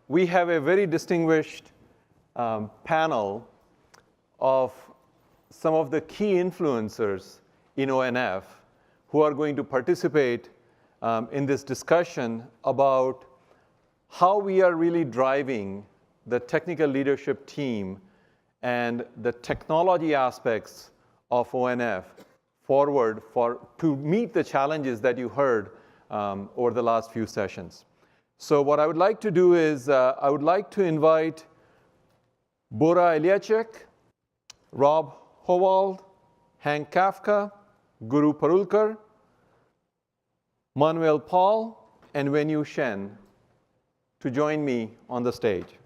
we have a very distinguished panel of some of the key influencers in ONF who are going to participate in this discussion about how we are really driving the technical leadership team and the technology aspects of ONF forward to meet the challenges that you heard over the last few sessions. So what I would like to do is I would like to invite Bora Eliacek, Rob Howald, Hank Kafka, Guru Parulkar, Manuel Paul, and Wenyu Shen to join me on the stage.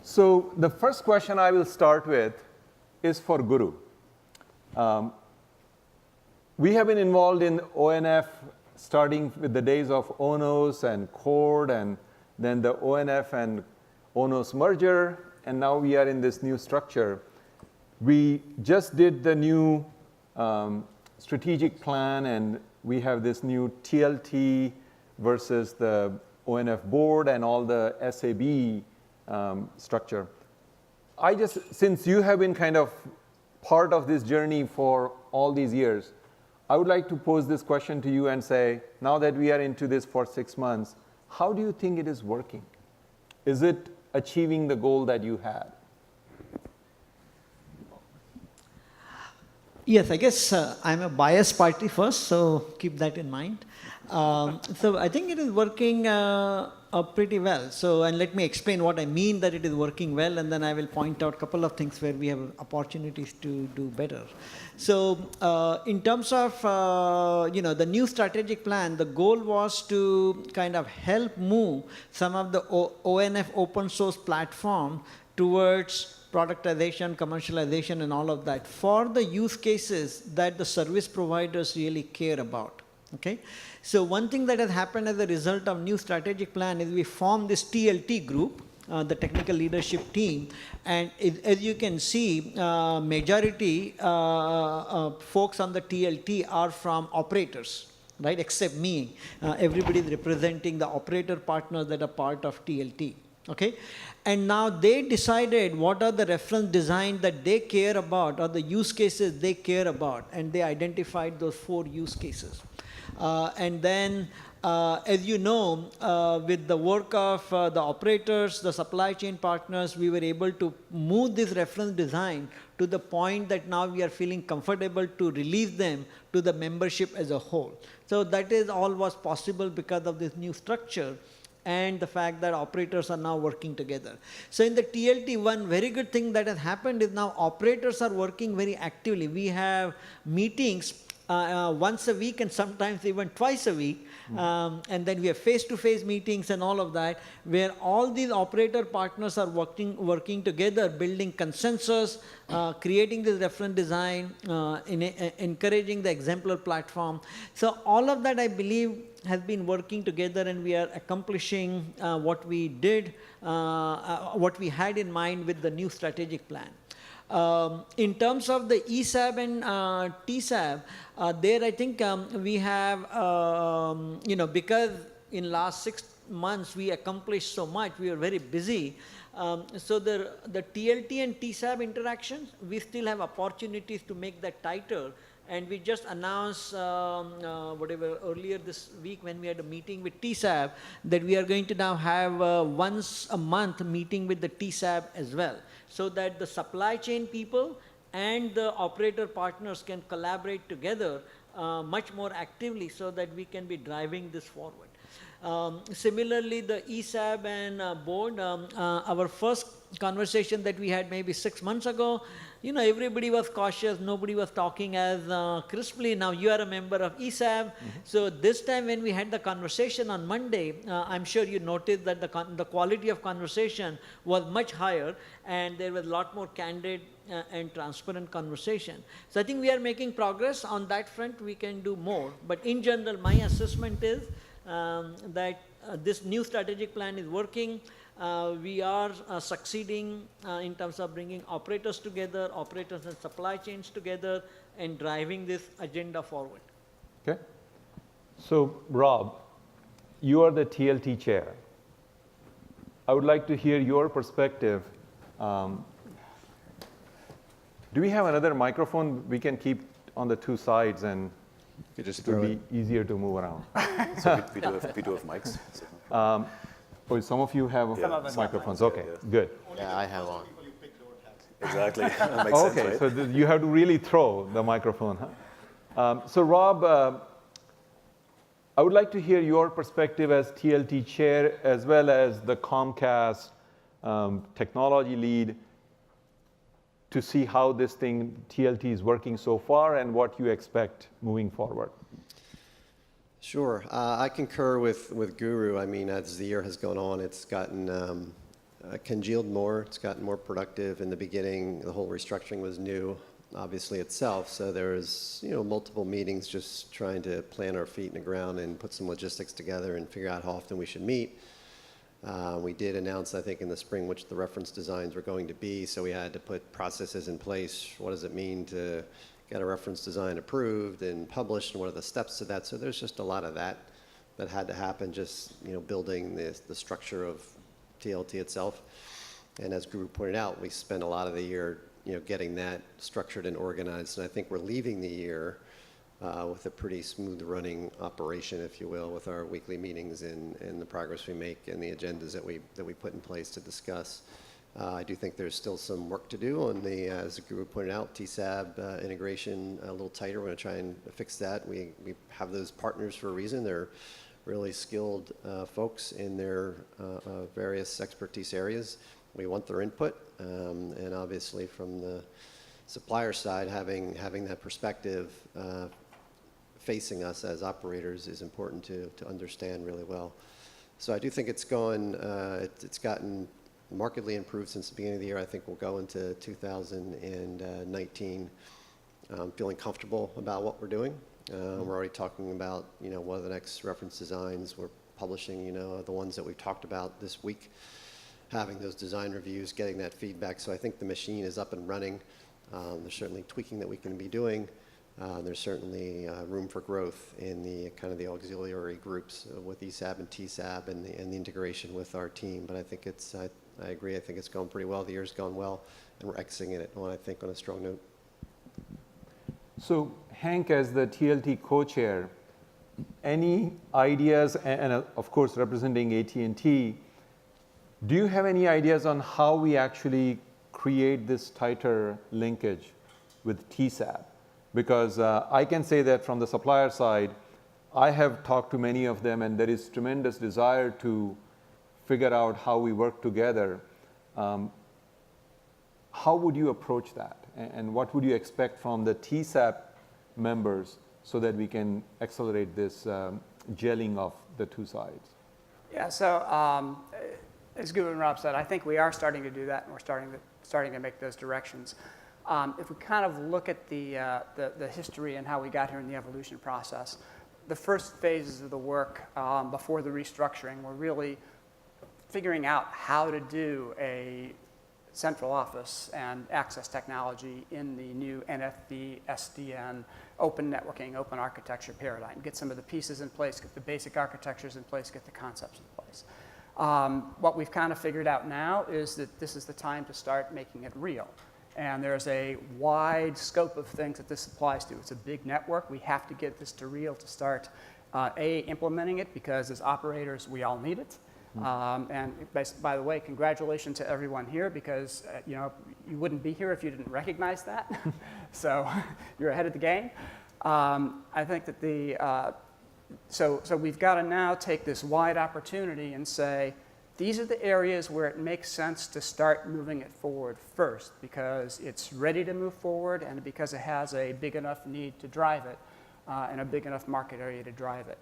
So the first question I will start with is for Guru. We have been involved in ONF starting with the days of ONOS and CORD, and then the ONF and ONOS merger, and now we are in this new structure. We just did the new strategic plan, and we have this new TLT versus the ONF board and all the SAB structure. Since you have been kind of part of this journey for all these years, I would like to pose this question to you and say, now that we are into this for 6 months, how do you think it is working? Is it achieving the goal that you had? Yes, I guess I'm a biased party first, so keep that in mind. So I think it is working pretty well. So, and let me explain what I mean that it is working well, and then I will point out a couple of things where we have opportunities to do better. So in terms of the new strategic plan, the goal was to kind of help move some of the ONF open source platform towards productization, commercialization, and all of that for the use cases that the service providers really care about. Okay, so one thing that has happened as a result of new strategic plan is we formed this TLT group, the technical leadership team, and as you can see, majority folks on the TLT are from operators, right? Except me, everybody is representing the operator partners that are part of TLT. Okay, and now they decided what are the reference design that they care about or the use cases they care about, and they identified those 4 use cases. And then, as you know, with the work of the operators, the supply chain partners, we were able to move this reference design to the point that now we are feeling comfortable to release them to the membership as a whole. So that is all was possible because of this new structure and the fact that operators are now working together. So in the TLT, one very good thing that has happened is now operators are working very actively. We have meetings once a week and sometimes even twice a week. And then we have face-to-face meetings and all of that, where all these operator partners are working together, building consensus, creating this reference design, encouraging the exemplar platform. So all of that, I believe, has been working together, and we are accomplishing what we did, what we had in mind with the new strategic plan. In terms of the ESAB and TSAB, there I think we have, because in last 6 months we accomplished so much, we were very busy. So the TLT and TSAB interactions, we still have opportunities to make that tighter. And we just announced, earlier this week when we had a meeting with TSAB, that we are going to now have once a month meeting with the TSAB as well, so that the supply chain people and the operator partners can collaborate together much more actively so that we can be driving this forward. Similarly, the ESAB and board, our first conversation that we had maybe 6 months ago, everybody was cautious, nobody was talking as crisply. Now you are a member of ESAB. So this time when we had the conversation on Monday, I'm sure you noticed that the quality of conversation was much higher, and there was a lot more candid and transparent conversation. So I think we are making progress on that front. We can do more. But in general, my assessment is that this new strategic plan is working. We are succeeding in terms of bringing operators together, operators and supply chains together, and driving this agenda forward. Okay. So, Rob, you are the TLT chair. I would like to hear your perspective. Do we have another microphone we can keep on the two sides, and You just it will throw be it. easier to move around? So we do have mics. So. Oh, some of you have Some of us have microphones. mics, Okay, yeah. good. Yeah, I have one. Exactly. That makes sense, Okay, right? so you have to really throw the microphone, huh? So Rob, I would like to hear your perspective as TLT chair, as well as the Comcast technology lead, to see how this thing, TLT, is working so far and what you expect moving forward. Sure. I concur with Guru. I mean, as the year has gone on, it's gotten congealed more. It's gotten more productive. In the beginning, the whole restructuring was new, obviously, itself. So there was, multiple meetings just trying to plant our feet in the ground and put some logistics together and figure out how often we should meet. We did announce, I think, in the spring which the reference designs were going to be, so we had to put processes in place. What does it mean to get a reference design approved and published, and what are the steps to that? So there's just a lot of that had to happen, just building the structure of TLT itself. And as Guru pointed out, we spent a lot of the year getting that structured and organized, and I think we're leaving the year with a pretty smooth running operation, if you will, with our weekly meetings and the progress we make and the agendas that we put in place to discuss. I do think there's still some work to do on the, as Guru pointed out, TSAB integration a little tighter. We're going to try and fix that. We have those partners for a reason. They're really skilled folks in their various expertise areas. We want their input, and obviously from the supplier side, having that perspective facing us as operators is important to understand really well. So I do think it's gotten markedly improved since the beginning of the year. I think we'll go into 2019 feeling comfortable about what we're doing. We're already talking about what are the next reference designs. We're publishing the ones that we've talked about this week, having those design reviews, getting that feedback. So I think the machine is up and running. There's certainly tweaking that we can be doing. There's certainly room for growth in the kind of the auxiliary groups with ESAB and TSAB and the integration with our team. But I think I agree. I think it's gone pretty well. The year's gone well, and we're exiting it on a strong note. So Hank, as the TLT co-chair, any ideas, and of course representing AT&T, do you have any ideas on how we actually create this tighter linkage with TSAB? Because I can say that from the supplier side, I have talked to many of them, and there is tremendous desire to figure out how we work together. How would you approach that? And what would you expect from the TSAB members so that we can accelerate this gelling of the two sides? Yeah, so as Guru and Rob said, I think we are starting to do that, and we're starting to make those directions. If we kind of look at the history and how we got here in the evolution process, the first phases of the work before the restructuring were really figuring out how to do a central office and access technology in the new NFV, SDN, open networking, open architecture paradigm. Get some of the pieces in place, get the basic architectures in place, get the concepts in place. What we've kind of figured out now is that this is the time to start making it real. And there's a wide scope of things that this applies to. It's a big network. We have to get this to real to start, implementing it, because as operators, we all need it. And by the way, congratulations to everyone here, because you wouldn't be here if you didn't recognize that. So you're ahead of the game. I think that so we've got to now take this wide opportunity and say, these are the areas where it makes sense to start moving it forward first, because it's ready to move forward and because it has a big enough need to drive it and a big enough market area to drive it.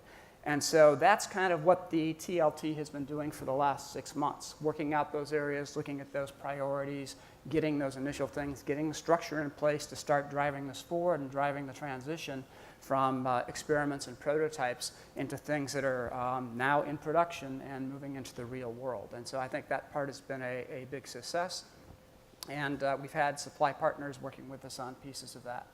And so that's kind of what the TLT has been doing for the last 6 months, working out those areas, looking at those priorities, getting those initial things, getting the structure in place to start driving this forward and driving the transition from experiments and prototypes into things that are now in production and moving into the real world. And so I think that part has been a big success. And we've had supply partners working with us on pieces of that.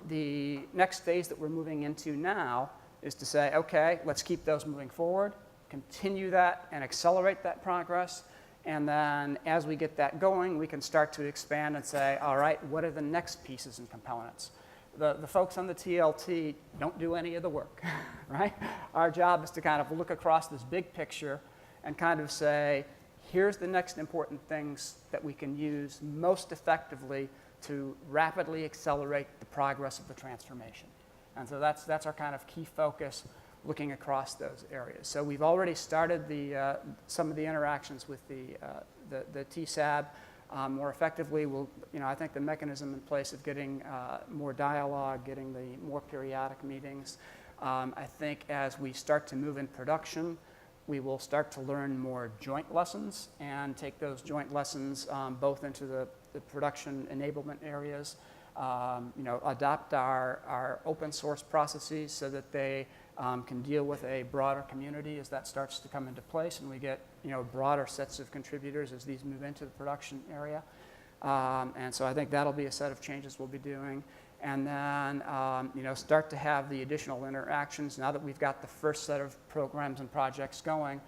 The next phase that we're moving into now is to say, okay, let's keep those moving forward. continue that and accelerate that progress. And then as we get that going, we can start to expand and say, all right, what are the next pieces and components? The folks on the TLT don't do any of the work, right? Our job is to kind of look across this big picture and kind of say, here's the next important things that we can use most effectively to rapidly accelerate the progress of the transformation. And so that's our kind of key focus, looking across those areas. So we've already started some of the interactions with the TSAB more effectively. I think the mechanism in place of getting more dialogue, getting the more periodic meetings. I think as we start to move in production, we will start to learn more joint lessons and take those joint lessons both into the production enablement areas, adopt our open source processes so that they can deal with a broader community as that starts to come into place, and we get broader sets of contributors as these move into the production area. And so I think that'll be a set of changes we'll be doing. And then start to have the additional interactions now that we've got the first set of programs and projects going,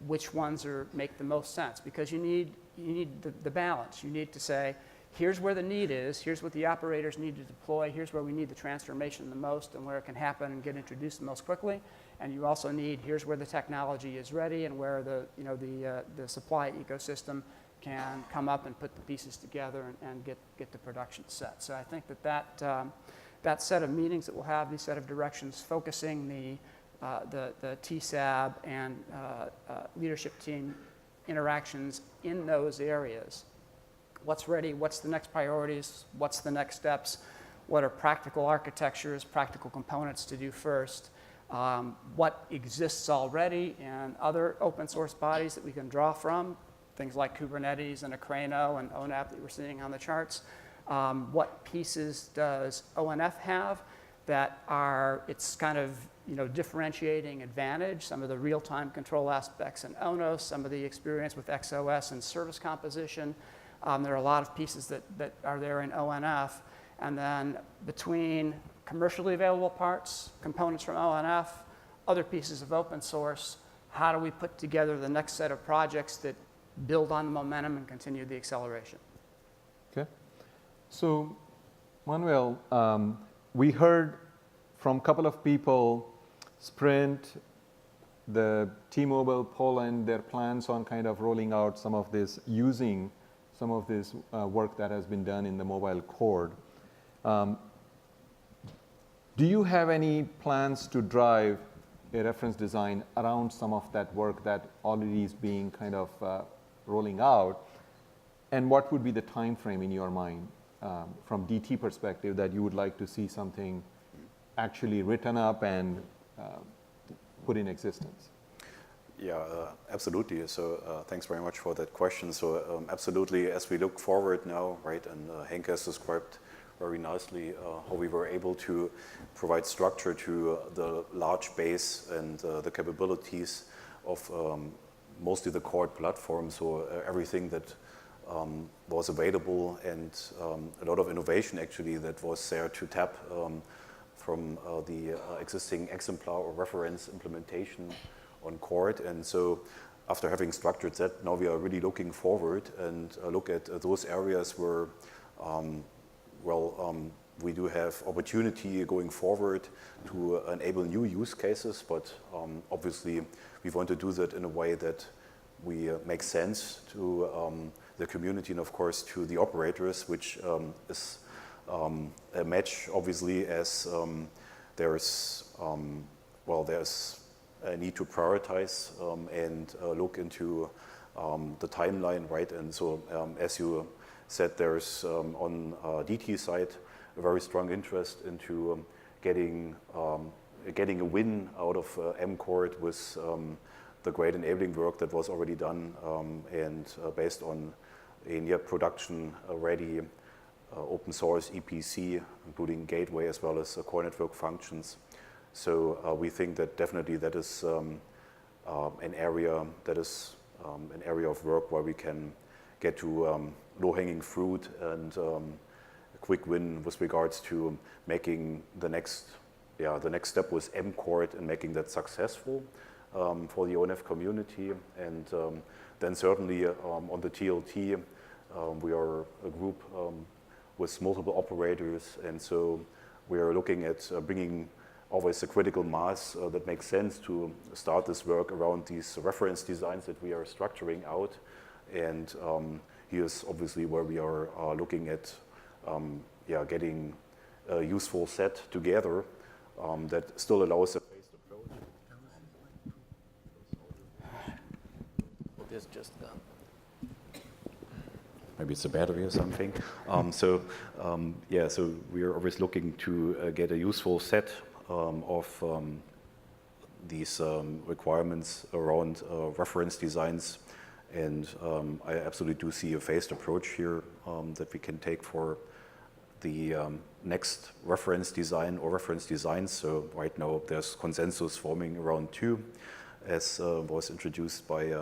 which ones make the most sense, because you need the balance. You need to say, here's where the need is, here's what the operators need to deploy, here's where we need the transformation the most and where it can happen and get introduced the most quickly. And you also need, here's where the technology is ready and where the supply ecosystem can come up and put the pieces together and get the production set. So I think that set of meetings that we'll have, these set of directions, focusing the TSAB and leadership team interactions in those areas. What's ready? What's the next priorities? What's the next steps? What are practical architectures, practical components to do first? What exists already in other open source bodies that we can draw from? Things like Kubernetes and Akraino and ONF that we're seeing on the charts. What pieces does ONF have that are its kind of differentiating advantage? Some of the real-time control aspects in ONOS, some of the experience with XOS and service composition. There are a lot of pieces that are there in ONF. And then between commercially available parts, components from ONF, other pieces of open source, how do we put together the next set of projects that build on the momentum and continue the acceleration? Okay. So, Manuel, we heard from a couple of people, Sprint, the T-Mobile Poland, their plans on kind of rolling out some of this, using some of this work that has been done in the mobile cord. Do you have any plans to drive a reference design around some of that work that already is being kind of rolling out? And what would be the time frame in your mind from DT perspective that you would like to see something actually written up and put in existence? Yeah, absolutely. So thanks very much for that question. So absolutely, as we look forward now, right, and Henk has described very nicely how we were able to provide structure to the large base and the capabilities of mostly the core platform. So everything that was available and a lot of innovation actually that was there to tap from the existing exemplar or reference implementation on Cord. And so after having structured that, now we are really looking forward and look at those areas where we do have opportunity going forward to enable new use cases, but obviously we want to do that in a way that we make sense to the community and of course to the operators, which is a match obviously as there's a need to prioritize and look into the timeline, right? And so as you said, there's on DT side a very strong interest into getting a win out of M-Cord with the great enabling work that was already done and based on a near production ready open source EPC, including gateway as well as core network functions. So we think that definitely that is an area of work where we can get to low-hanging fruit and a quick win with regards to making the next step was M-Cord and making that successful. for the ONF community. And then certainly on the TLT, we are a group with multiple operators, and so we are looking at bringing always a critical mass that makes sense to start this work around these reference designs that we are structuring out. And here's obviously where we are looking at getting a useful set together that still allows a phased approach. This just done. Maybe it's a battery or something. So we are always looking to get a useful set of these requirements around reference designs. And I absolutely do see a phased approach here that we can take for the next reference design or reference designs. So right now there's consensus forming around 2, as was introduced by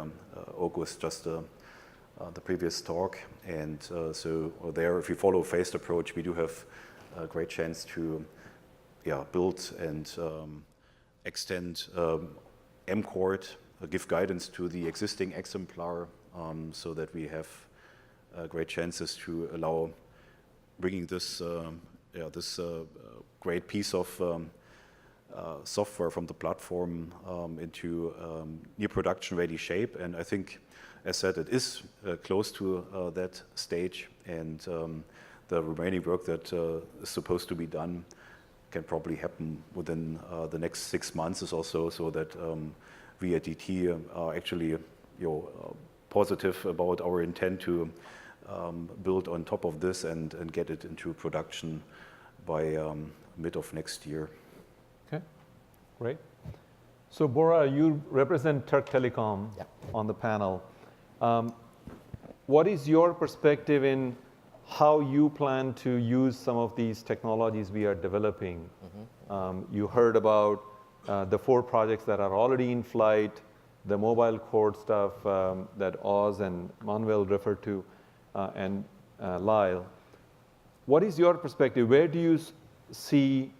August just the previous talk. And so there, if you follow a phased approach, we do have a great chance to build and extend MCORD, give guidance to the existing exemplar so that we have great chances to allow bringing this great piece of software from the platform into near production-ready shape. And I think, as said, it is close to that stage, and the remaining work that is supposed to be done can probably happen within the next 6 months or so that we at DT are actually positive about our intent to build on top of this and get it into production by mid of next year. Okay, great. So Bora, you represent Turk Telecom on the panel. What is your perspective in how you plan to use some of these technologies we are developing? You heard about the 4 projects that are already in flight, the mobile cord stuff that Oz and Manuel referred to, and Lyle. What is your perspective? Where do you see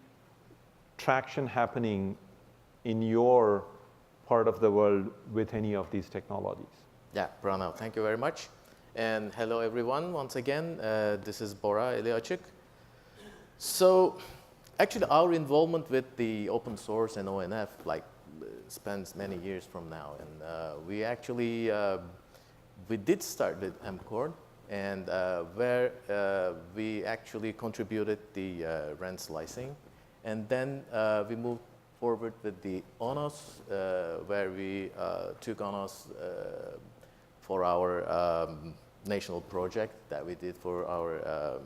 traction happening in your part of the world with any of these technologies? Yeah, Pranav, thank you very much. And hello, everyone. Once again, this is Bora Eliachik. So actually, our involvement with the open source and ONF spans many years from now. And we actually, we did start with MCORD, and where we actually contributed the RAN slicing. And then we moved forward with the ONOS, where we took ONOS for our national project that we did for our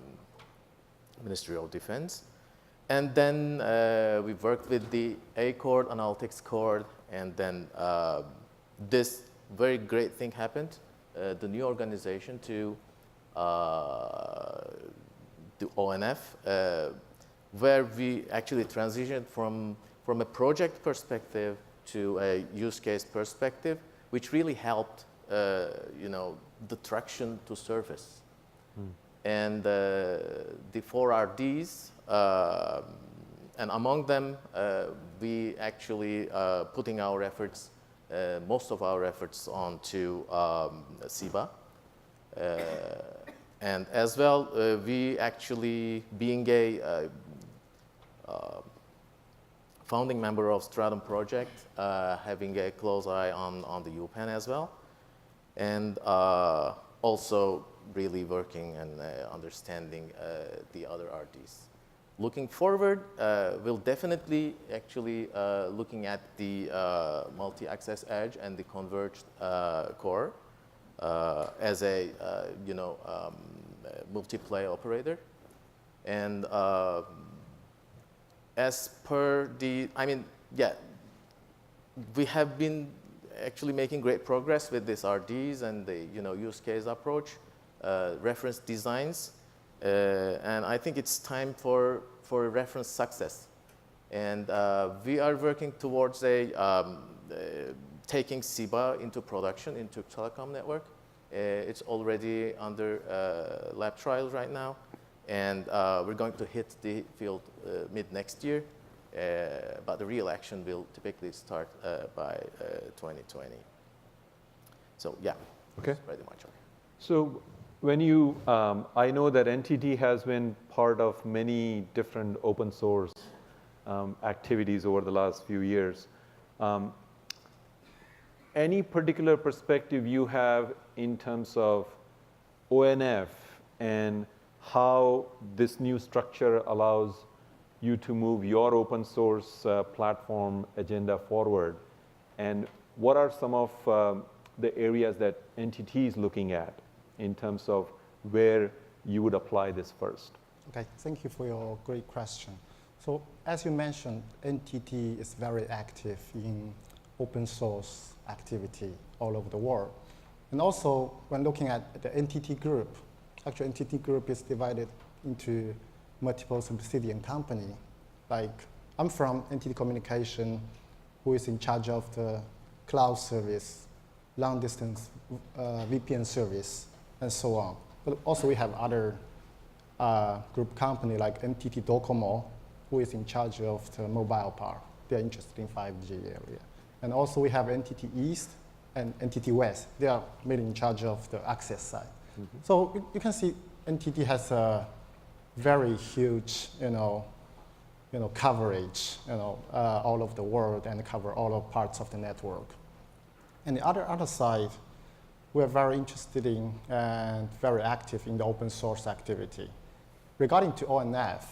Ministry of Defense. And then we worked with the A-Cord, Analytics Cord, and then this very great thing happened, the new organization to ONF, where we actually transitioned from a project perspective to a use case perspective, which really helped the traction to surface. And the 4 RDs, and among them, we actually putting our efforts, most of our efforts onto SIBA. And as well, we actually, being a founding member of Stratum project, having a close eye on the UPenn as well. And also really working and understanding the other RDs. Looking forward, we'll definitely actually looking at the multi-access edge and the converged core as a multiplay operator. And as per the, we have been actually making great progress with these RDs and the use case approach, reference designs, and I think it's time for reference success. And we are working towards taking SIBA into production into telecom network. It's already under lab trials right now, and we're going to hit the field mid next year. but the real action will typically start by 2020. So yeah, Okay. that's pretty much okay. So when you, I know that NTT has been part of many different open source activities over the last few years. Any particular perspective you have in terms of ONF and how this new structure allows you to move your open source platform agenda forward? And what are some of the areas that NTT is looking at in terms of where you would apply this first? Okay, thank you for your great question. So as you mentioned, NTT is very active in open source activity all over the world. And also, when looking at the NTT group, actually NTT group is divided into multiple subsidiary companies. Like, I'm from NTT Communication, who is in charge of the cloud service, long distance VPN service, and so on. But also we have other group company like NTT Docomo, who is in charge of the mobile part. They're interested in 5G area. And also we have NTT East and NTT West. They are mainly in charge of the access side. Mm-hmm. So you can see NTT has a very huge, coverage, all over the world and cover all of parts of the network. And the other side, we are very interested in and very active in the open source activity. Regarding to ONF,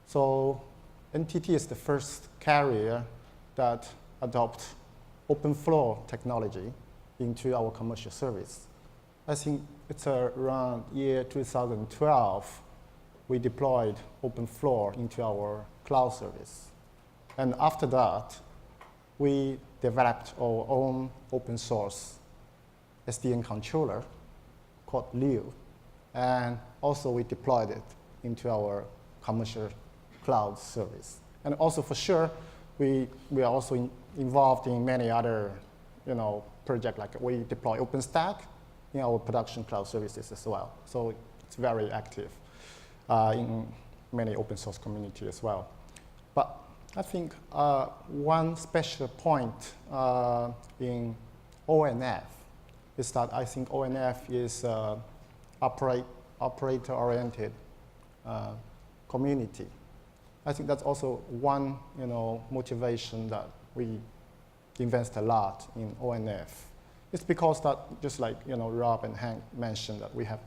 so NTT is the first carrier that adopt open flow technology into our commercial service. I think it's around year 2012, we deployed open flow into our cloud service. And after that, we developed our own open source SDN controller called Liu. And also we deployed it into our commercial cloud service. And also for sure, we are also involved in many other projects, like we deploy OpenStack in our production cloud services as well. So it's very active in many open source community as well. But I think one special point in ONF is that I think ONF is operator-oriented community. I think that's also one motivation that we invest a lot in ONF. It's because that, just like Rob and Hank mentioned, that we have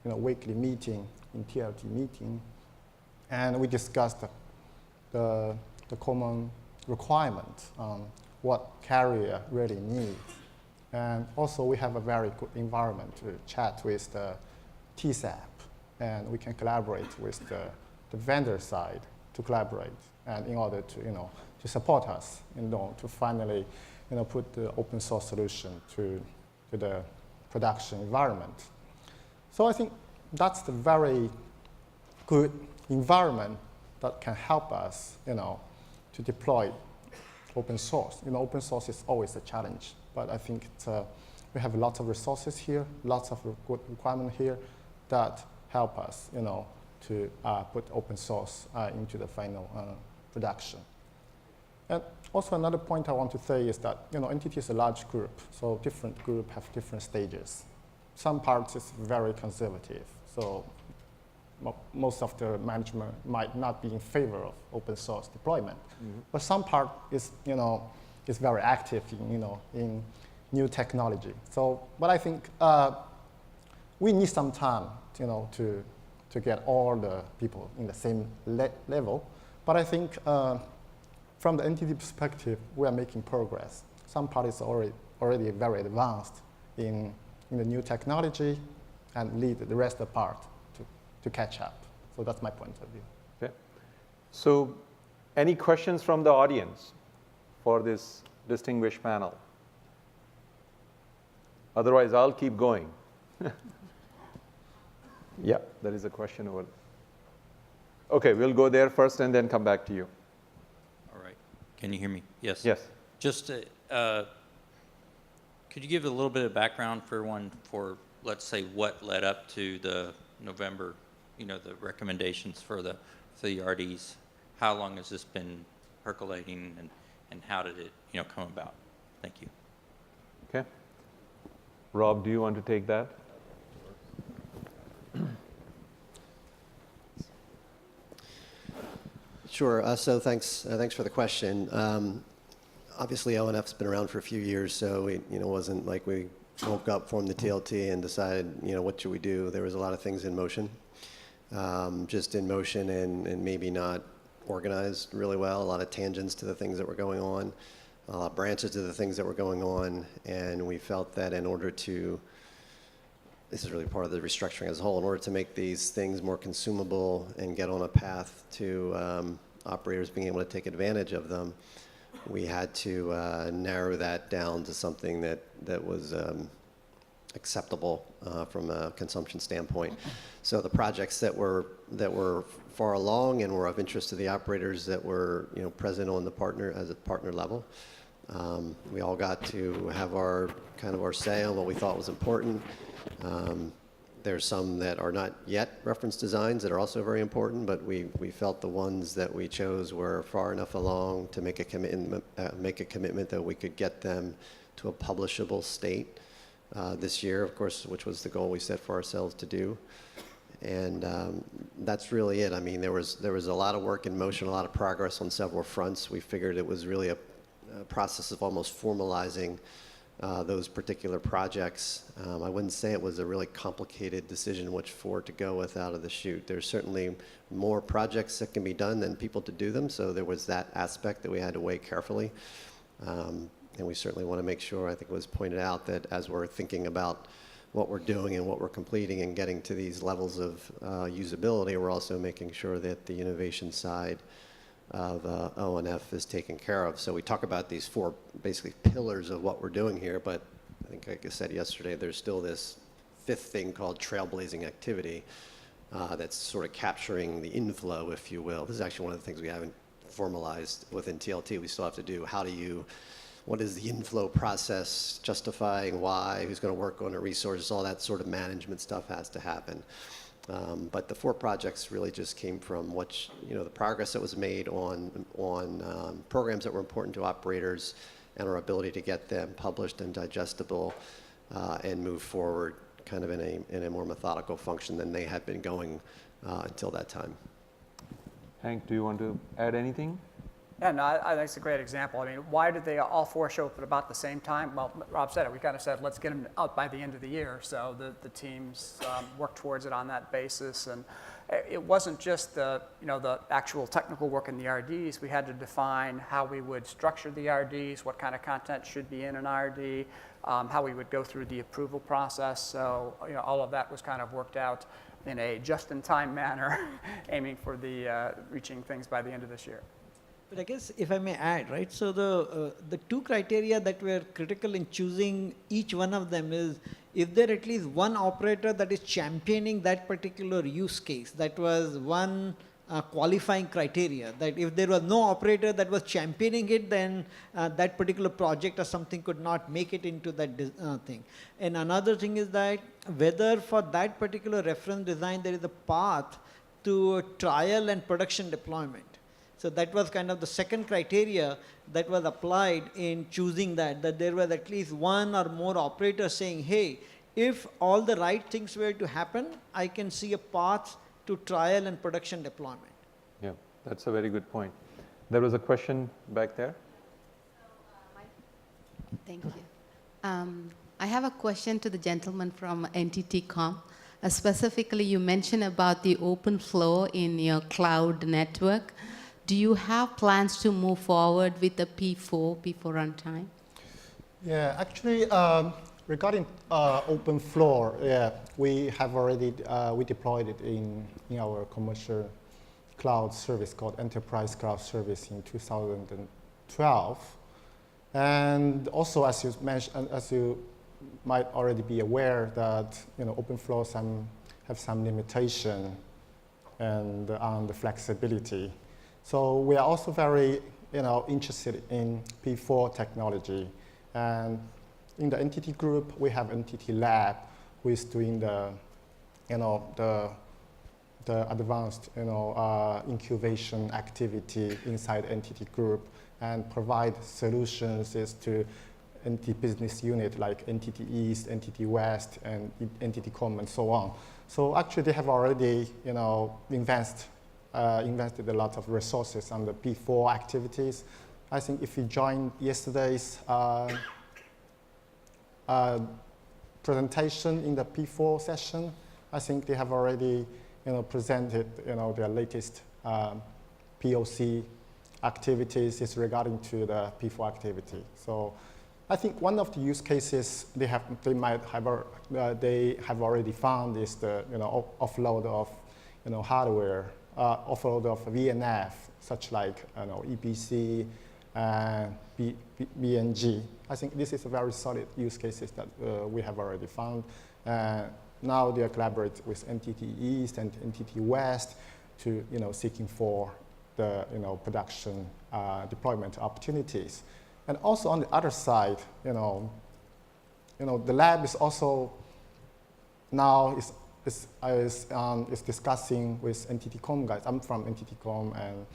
weekly meeting in TLT meeting, and we discussed the common requirement on what carrier really needs. And also we have a very good environment to chat with the TSAP, and we can collaborate with the vendor side to collaborate, and in order to support us, to finally put the open source solution to the production environment. So I think that's the very good environment that can help us to deploy open source. Open source is always a challenge, but I think we have lots of resources here, lots of good requirements here that help us to put open source into the final production. And also another point I want to say is that NTT is a large group, so different groups have different stages. Some parts is very conservative, so most of the management might not be in favor of open source deployment. Mm-hmm. But some part is is very active in new technology. So, but I think we need some time to get all the people in the same level. But I think from the NTT perspective, we are making progress. Some parties are already very advanced in the new technology and lead the rest of the part to catch up. So that's my point of view. Okay. So any questions from the audience for this distinguished panel? Otherwise, I'll keep going. Yeah, there is a question over there. Okay, we'll go there first and then come back to you. All right. Can you hear me? Yes. Yes. Just, could you give a little bit of background for, let's say, what led up to the November, the recommendations for the RDs? How long has this been percolating, and how did it, come about? Thank you. Okay. Rob, do you want to take that? Sure. So thanks for the question. Obviously, ONF's been around for a few years, so it wasn't like we woke up, formed the TLT, and decided what should we do. There was a lot of things in motion, just in motion, and maybe not organized really well. A lot of tangents to the things that were going on, a lot of branches to the things that were going on, and we felt that in order to, this is really part of the restructuring as a whole, in order to make these things more consumable and get on a path to operators being able to take advantage of them, we had to narrow that down to something that was acceptable from a consumption standpoint. So the projects that were far along and were of interest to the operators that were present on the partner as a partner level, we all got to have our say on what we thought was important. There's some that are not yet reference designs that are also very important, but we felt the ones that we chose were far enough along to make a commitment that we could get them to a publishable state this year, of course, which was the goal we set for ourselves to do. And that's really it. I mean, there was a lot of work in motion, a lot of progress on several fronts. We figured it was really a process of almost formalizing those particular projects. I wouldn't say it was a really complicated decision which four to go with out of the chute. There's certainly more projects that can be done than people to do them, so there was that aspect that we had to weigh carefully. And we certainly want to make sure, I think it was pointed out, that as we're thinking about what we're doing and what we're completing and getting to these levels of usability, we're also making sure that the innovation side of ONF is taken care of. So we talk about these four basically pillars of what we're doing here, but I think, like I said yesterday, there's still this fifth thing called trailblazing activity that's sort of capturing the inflow, if you will. This is actually one of the things we haven't formalized within TLT. We still have to do, what is the inflow process, justifying why, who's going to work on the resources, all that sort of management stuff has to happen. But the four projects really just came from the progress that was made on programs that were important to operators and our ability to get them published and digestible and move forward kind of in a more methodical function than they had been going until that time. Hank, do you want to add anything? Yeah, no, I think it's a great example. I mean, why did they all four show up at about the same time? Well, Rob said it. We kind of said, let's get them out by the end of the year. So the teams worked towards it on that basis. And it wasn't just the actual technical work in the RDs. We had to define how we would structure the RDs, what kind of content should be in an RD, how we would go through the approval process. So all of that was kind of worked out in a just-in-time manner, aiming for the reaching things by the end of this year. But I guess if I may add, right, so the two criteria that were critical in choosing each one of them is there at least one operator that is championing that particular use case. That was one qualifying criteria, that if there was no operator that was championing it, then that particular project or something could not make it into that thing. And another thing is that whether for that particular reference design there is a path to trial and production deployment. So that was kind of the second criteria that was applied in choosing that there was at least one or more operators saying, hey, if all the right things were to happen, I can see a path to trial and production deployment. Yeah, that's a very good point. There was a question back there. Thank you. I have a question to the gentleman from NTT-Com. Specifically, you mentioned about the open flow in your cloud network. Do you have plans to move forward with the P4 runtime? Yeah, actually, regarding OpenFloor, yeah, we have already we deployed it in our commercial cloud service called Enterprise Cloud Service in 2012. And also, as you mentioned, as you might already be aware, that OpenFloor have some limitation and on the flexibility. So we are also very, interested in P4 technology. And in the NTT group, we have NTT Lab, who is doing the the advanced incubation activity inside entity group and provide solutions to entity business unit like entity East, entity West, and entity Com, and so on. So actually, they have already invested a lot of resources on the P4 activities. I think if you joined yesterday's presentation in the P4 session, I think they have already presented their latest POC activities is regarding to the P4 activity. So I think one of the use cases they have already found is the offload of hardware, offload of VNF, such like EPC and BNG. I think this is a very solid use cases that we have already found. Now they collaborate with Entity East and Entity West to seeking for the production deployment opportunities. And also on the other side, the lab is also now is discussing with Entity Com guys. I'm from Entity Com, and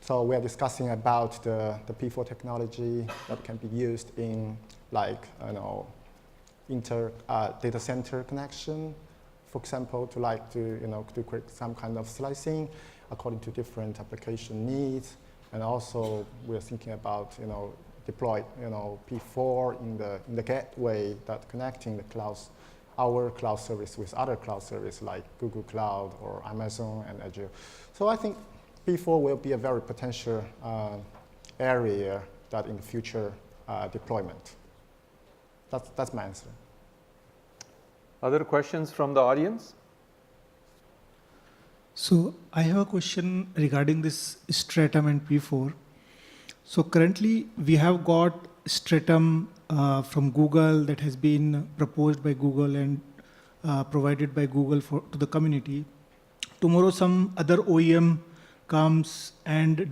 so we are discussing about the P4 technology that can be used in like data center connection, for example, to create some kind of slicing according to different application needs. And also we're thinking about deploy P4 in the gateway that connecting the clouds, our cloud service with other cloud service like Google Cloud or Amazon and Azure. So I think P4 will be a very potential area that in the future deployment. That's my answer. Other questions from the audience? So I have a question regarding this Stratum and P4. So currently we have got Stratum from Google that has been proposed by Google and provided by Google to the community. Tomorrow some other OEM comes and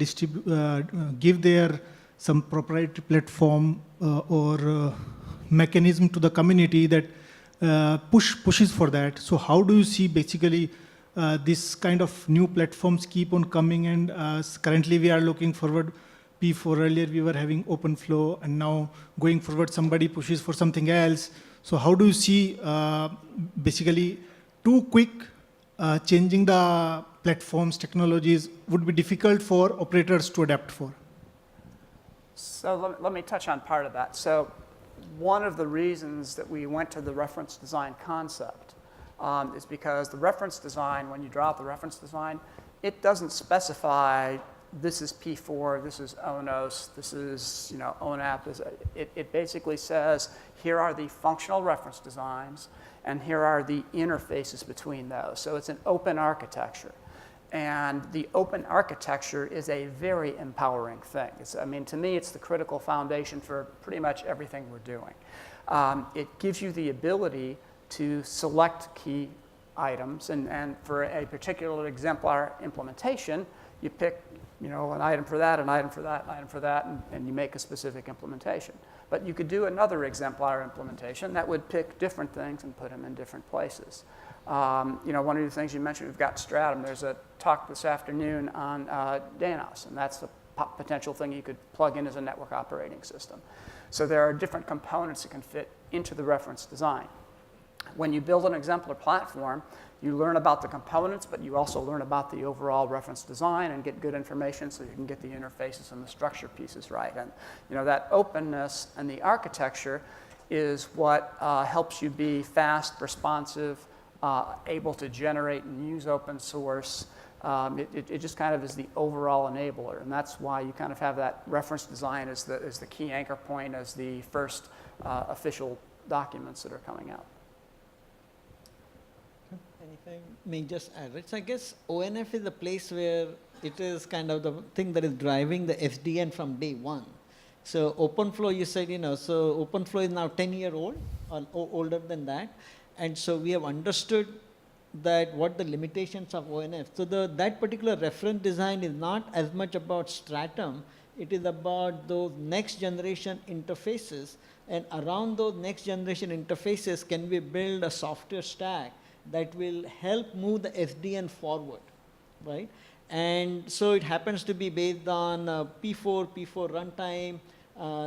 give their some proprietary platform or mechanism to the community that pushes for that. So how do you see basically this kind of new platforms keep on coming, and currently we are looking forward P4, earlier we were having OpenFlow, and now going forward somebody pushes for something else. So how do you see basically too quick changing the platforms, technologies would be difficult for operators to adapt for? So let me touch on part of that. So one of the reasons that we went to the reference design concept is because the reference design, when you draw out the reference design, it doesn't specify this is P4, this is ONOS, this is ONF. It basically says here are the functional reference designs and here are the interfaces between those. So it's an open architecture. And the open architecture is a very empowering thing. To me, it's the critical foundation for pretty much everything we're doing. It gives you the ability to select key items, and for a particular exemplar implementation, you pick an item for that, an item for that, an item for that, and you make a specific implementation. But you could do another exemplar implementation that would pick different things and put them in different places. One of the things you mentioned, we've got Stratum. There's a talk this afternoon on Danos, and that's a potential thing you could plug in as a network operating system. So there are different components that can fit into the reference design. When you build an exemplar platform, you learn about the components, but you also learn about the overall reference design and get good information so you can get the interfaces and the structure pieces right. And that openness and the architecture is what helps you be fast, responsive, able to generate and use open source. It just kind of is the overall enabler, and that's why you kind of have that reference design as the key anchor point, as the first official documents that are coming out. Anything may just add, right? So I guess ONF is a place where it is kind of the thing that is driving the SDN from day one. So OpenFlow, you said, so OpenFlow is now 10-year-old or older than that. And so we have understood that what the limitations of ONF. So that particular reference design is not as much about Stratum. It is about those next generation interfaces. And around those next generation interfaces, can we build a software stack that will help move the SDN forward, right? And so it happens to be based on P4 runtime,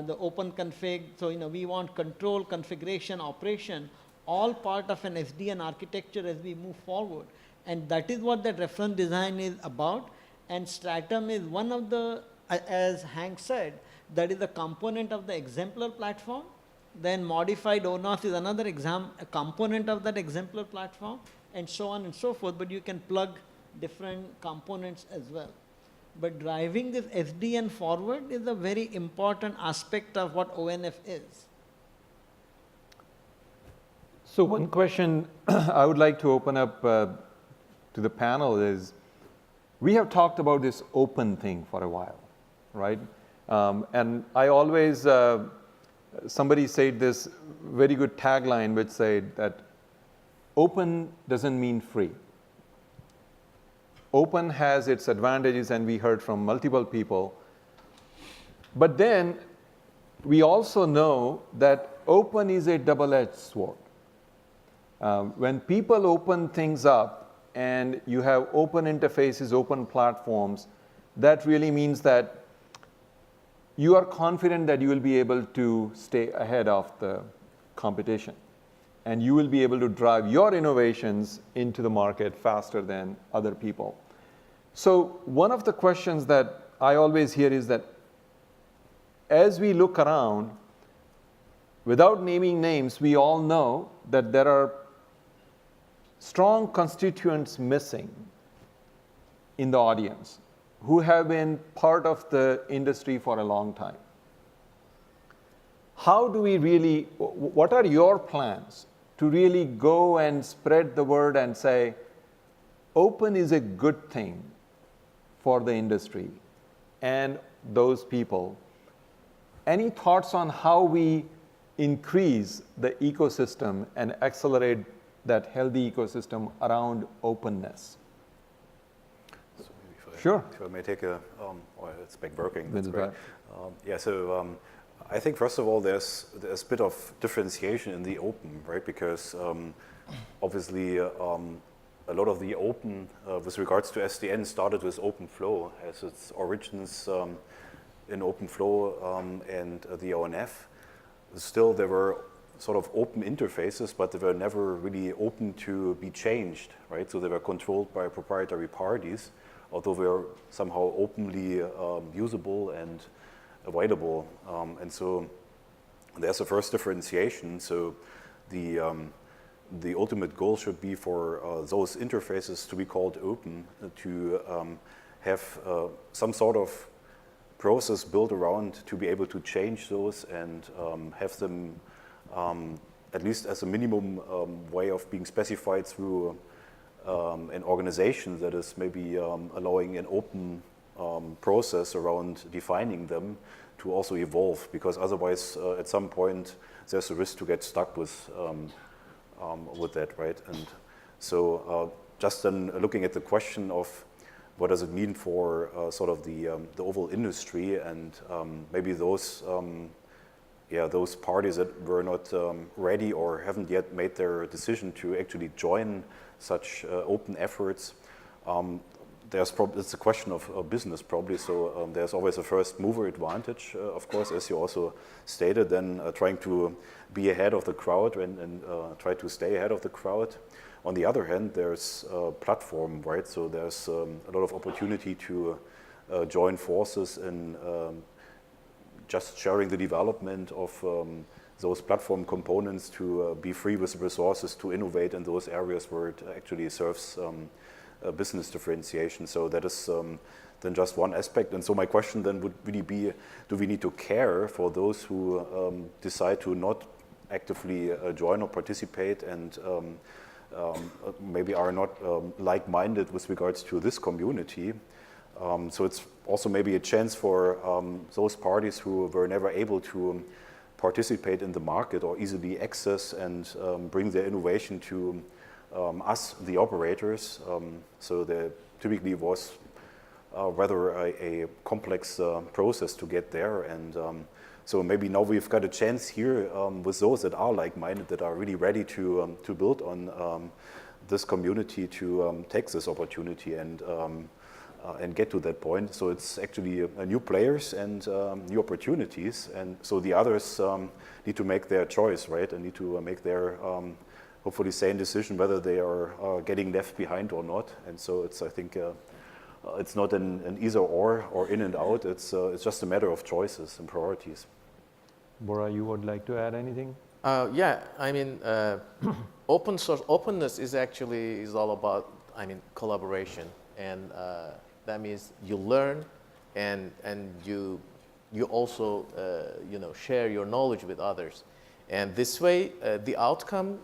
the open config. So we want control, configuration, operation, all part of an SDN architecture as we move forward. And that is what that reference design is about. And Stratum is one of the, as Hank said, that is a component of the exemplar platform. Then modified ONF is another a component of that exemplar platform, and so on and so forth. But you can plug different components as well. But driving this SDN forward is a very important aspect of what ONF is. So one question I would like to open up to the panel is, we have talked about this open thing for a while, right? And I always, somebody said this very good tagline which said that open doesn't mean free. Open has its advantages, and we heard from multiple people. But then we also know that open is a double-edged sword. When people open things up and you have open interfaces, open platforms, that really means that you are confident that you will be able to stay ahead of the competition. And you will be able to drive your innovations into the market faster than other people. So one of the questions that I always hear is that as we look around, without naming names, we all know that there are strong constituents missing in the audience who have been part of the industry for a long time. How do we really, what are your plans to really go and spread the word and say, open is a good thing for the industry and those people? Any thoughts on how we increase the ecosystem and accelerate that healthy ecosystem around openness? So maybe Sure. If I may take a, it's back working, that's With great. Yeah, so I think first of all, there's a bit of differentiation in the open, right? Because obviously a lot of the open with regards to SDN started with OpenFlow as its origins in OpenFlow and the ONF. Still, there were sort of open interfaces, but they were never really open to be changed, right? So they were controlled by proprietary parties, although they were somehow openly usable and available. And so there's a first differentiation. So the ultimate goal should be for those interfaces to be called open, to have some sort of process built around to be able to change those and have them at least as a minimum way of being specified through an organization that is maybe allowing an open process around defining them to also evolve, because otherwise at some point there's a risk to get stuck with that, right? And so just then looking at the question of what does it mean for sort of the overall industry, and maybe those those parties that were not ready or haven't yet made their decision to actually join such open efforts. It's a question of business probably, so there's always a first mover advantage, of course, as you also stated, then trying to be ahead of the crowd and try to stay ahead of the crowd. On the other hand, there's a platform, right? So there's a lot of opportunity to join forces in just sharing the development of those platform components, to be free with resources to innovate in those areas where it actually serves business differentiation. So that is then just one aspect. And so my question then would really be, do we need to care for those who decide to not actively join or participate and maybe are not like-minded with regards to this community? So it's also maybe a chance for those parties who were never able to participate in the market or easily access and bring their innovation to us, the operators. So there typically was rather a complex process to get there. And so maybe now we've got a chance here with those that are like-minded, that are really ready to build on this community to take this opportunity and get to that point. So it's actually new players and new opportunities, and so the others need to make their choice, right, and need to make their hopefully sane decision whether they are getting left behind or not. And so it's, I think, it's not an either or in and out. It's just a matter of choices and priorities. Bora, you would like to add anything? Yeah, I mean, open source openness is all about, I mean, collaboration, and that means you learn, and you also share your knowledge with others, and this way the outcome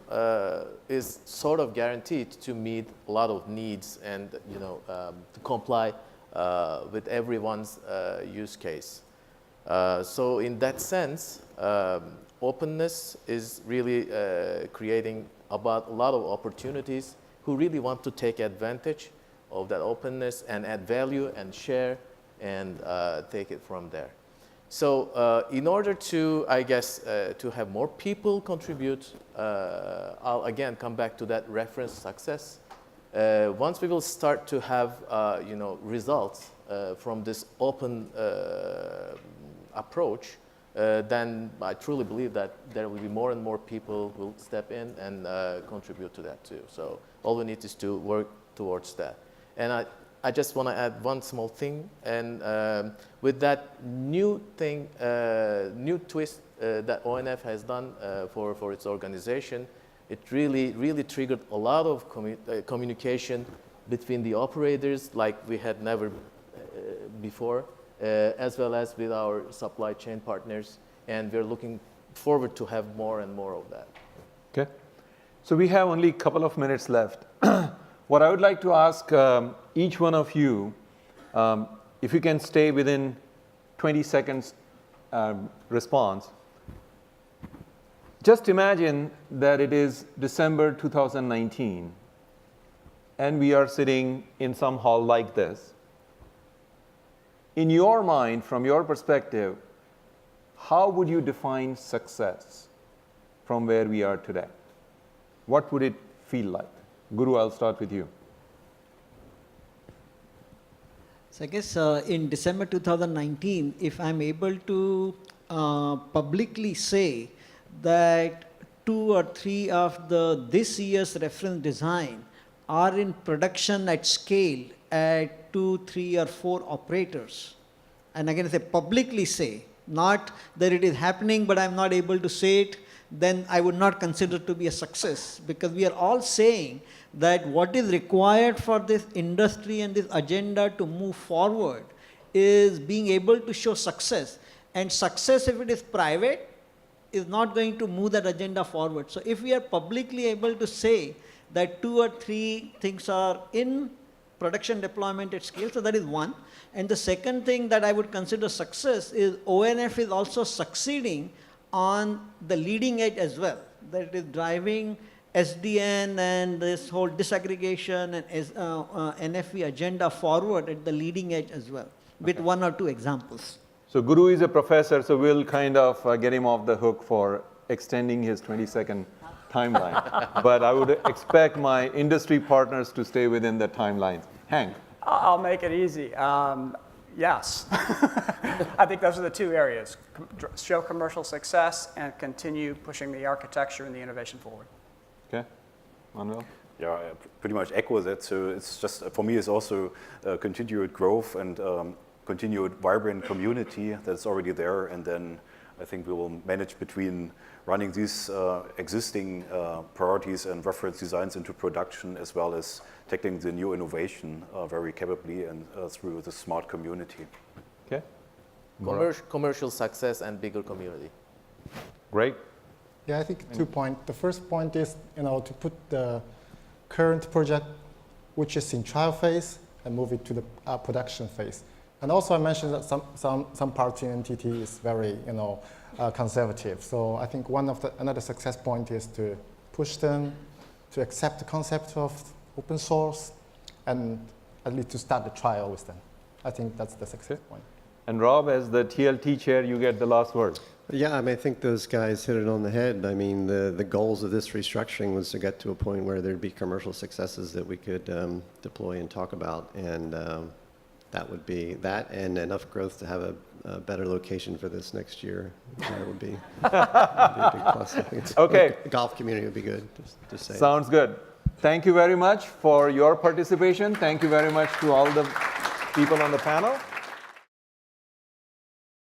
is sort of guaranteed to meet a lot of needs and to comply with everyone's use case. So in that sense, openness is really creating about a lot of opportunities who really want to take advantage of that openness and add value and share and take it from there. So in order to, I guess, to have more people contribute, I'll again come back to that reference success. Once we will start to have results from this open approach, then I truly believe that there will be more and more people who will step in and contribute to that too. So all we need is to work towards that. And I just want to add one small thing. And with that new thing, new twist that ONF has done for its organization, it really triggered a lot of communication between the operators like we had never before, as well as with our supply chain partners, and we're looking forward to have more and more of that. Okay, so we have only a couple of minutes left. What I would like to ask each one of you, if you can stay within 20 seconds response. Just imagine that it is December 2019, and we are sitting in some hall like this. In your mind, from your perspective, how would you define success from where we are today? What would it feel like? Guru, I'll start with you. So I guess in December 2019, if I'm able to publicly say that 2 or 3 of this year's reference design are in production at scale at 2, 3, or 4 operators, and again, if I publicly say, not that it is happening, but I'm not able to say it, then I would not consider it to be a success, because we are all saying that what is required for this industry and this agenda to move forward is being able to show success. And success, if it is private, is not going to move that agenda forward. So if we are publicly able to say that 2 or 3 things are in production deployment at scale, so that is one. And the second thing that I would consider success is ONF is also succeeding on the leading edge as well, that it is driving SDN and this whole disaggregation and NFV agenda forward at the leading edge as well, with 1 or 2 examples. So Guru is a professor, so we'll kind of get him off the hook for extending his 20-second timeline. But I would expect my industry partners to stay within the timelines. Hank. I'll make it easy. Yes. I think those are the 2 areas. Show commercial success and continue pushing the architecture and the innovation forward. Okay. Manuel? Yeah, I pretty much echo that. So it's just, for me, it's also continued growth and continued vibrant community that's already there. And then I think we will manage between running these existing priorities and reference designs into production, as well as tackling the new innovation very capably and through the smart community. Okay. Commercial success and bigger community. Great. Yeah, I think 2 points. The first point is, to put the current project, which is in trial phase, and move it to the production phase. And also, I mentioned that some parts in NTT is very, conservative. So I think another success point is to push them to accept the concept of open source, and at least to start the trial with them. I think that's the success point. And Rob, as the TLT chair, you get the last word. Yeah, I mean, I think those guys hit it on the head. I mean, the goals of this restructuring was to get to a point where there'd be commercial successes that we could deploy and talk about, and that would be that and enough growth to have a better location for this next year. That would be a big plus. I think Okay. The golf community would be good, just saying. Sounds good. Thank you very much for your participation. Thank you very much to all the people on the panel.